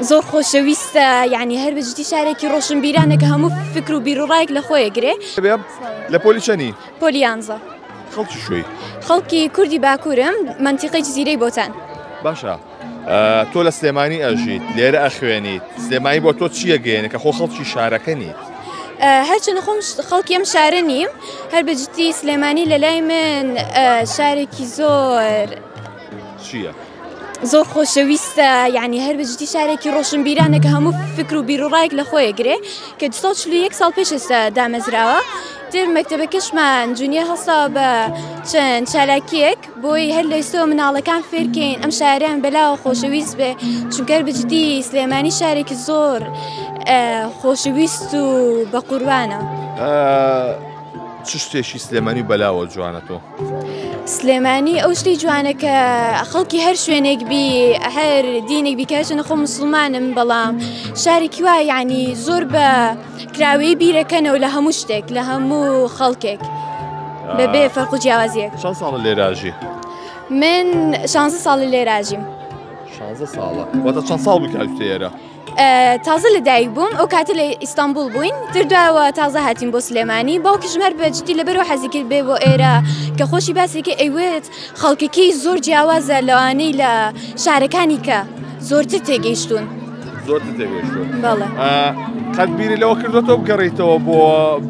زۆر خۆشەویستە یعنی هەر بەجددی شارێکی ڕۆشنبیرانێکە هەموو فکر و بیرڕایەک لە خۆیەگرێ لە پۆلی چەنی؟ پۆلی 11 خەڵکی شوێی؟ خەڵکی کوردی باکوورم منتیقەی جزیرەی بۆتان. باشە تۆ لە سلێمانی ئەژیت لێرە ئەخوێنیت سلێمانی بۆ تۆ چیە گەێنە کە خۆ خەڵکی شارەکە نیت؟ هەرچەنە خۆم خەڵکی ئەم شارە نیم هەر بەجددی سلێمانی لە لای من شارێکی زۆر چییە؟ زۆر خۆشەویستە یعنی هەر بەجددی شارێکی ڕۆشنبیرانێکە هەموو فکر و بیرڕایەک لە خۆیەگرێ کە 241 ساڵ پێش ئێستا دامەزراوە. تر مەکتەبەکەشمان جونیە هەستا بە چەند چالاکیەک بۆی هەر لە ئێستەوە مناڵەکان فێرکەین ئەم شاریان بەلاوە خۆشەویست بێ چونکە بەجددی سلێمانی شارێکی زۆر خۆشەویست و بە قوربانە. چ شتێکی سلێمانی بەلاوە جوانە تۆ؟ سلێمانی ئەو شتی جوانە کە خەڵکی هەر شوێنێک بی هەر دینێک بیکەچنە خۆ مسلمانم بەڵام شارێکی وایە یعنی زۆر بە کراوەی بیرەکەنەوە لە هەموو شتێک لە هەموو خەڵکێک بەبێ فەرق و جیاوازیەک. چەند ساڵە لێراژی؟ من 16 ساڵی لێراژیم. 16 ساڵە واتە چەند ساڵ بوو کاتتە ئێرە؟ تازە لەدایک بووم ئەو کاتە لە ئیستانبول بووین تردواوە تازە هاتین بۆ سلێمانی باوکیش هەر بەجددی لەبەرەوە حەزی کرد بێ بۆ ئێرە کە خۆشی باسێکی ئەیوێت خەڵکێکی زۆر جیاوازە لەوانەی لە شارەکانی کە زۆرتر تێگەیشتون. زۆرتر تێگەیشتون؟ بەڵێ. قەت بیری لەوە کردوەوە بگەڕێیتەوە بۆ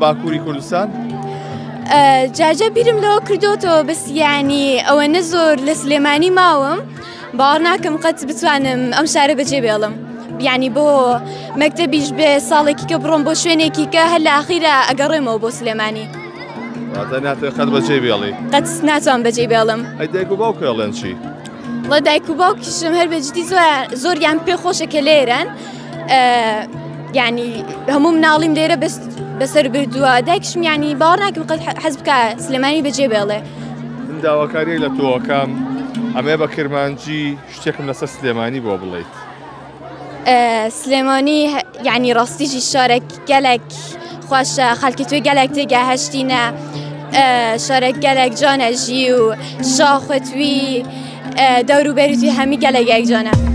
باکووری کوردستان؟ جاجە بیرم لەوە کردوەوە بەس یعنی ئەوەنە زۆر لە سلێمانی ماوم باوەڕ ناکەم قەت بتوانم ئەم شارە بەجێ بێڵم. یعنی بۆ مەکتەبیش بێ ساڵێکی کە بڕۆم بۆ شوێنێکی کە هەر لە ئاخیرە ئەگەڕێمەوە بۆ سلێمانی. قەت بەجێ بێڵی؟ قەت ناتوان بەجێ بێڵم. ئەی دایک و باوکە ئەڵێن چی؟ وڵا دایک و باوکیشم هەر بەجددی زۆریان پێ خۆشە کە لێرەن یعنی هەموو مناڵیم لێرە بەسەر بردووە دایکشم یعنی باوەڕ ناکەم قەت حەز بکە سلێمانی بەجێ بێڵێ. من داواکاری لە تۆکەم ئەمێ بە کرمانجی شتێکم لەسەر سلێمانی بۆ بڵێیت. سلێمانی یعنی ڕاستیژی شارێک گەلێک خۆشە خەڵکی توێ گەلێک تێگە هەشتینە شارێک گەلێک جوانەژی و شاخەتوی دەوروبەری توی هەمی گەلێک یەک جوانە.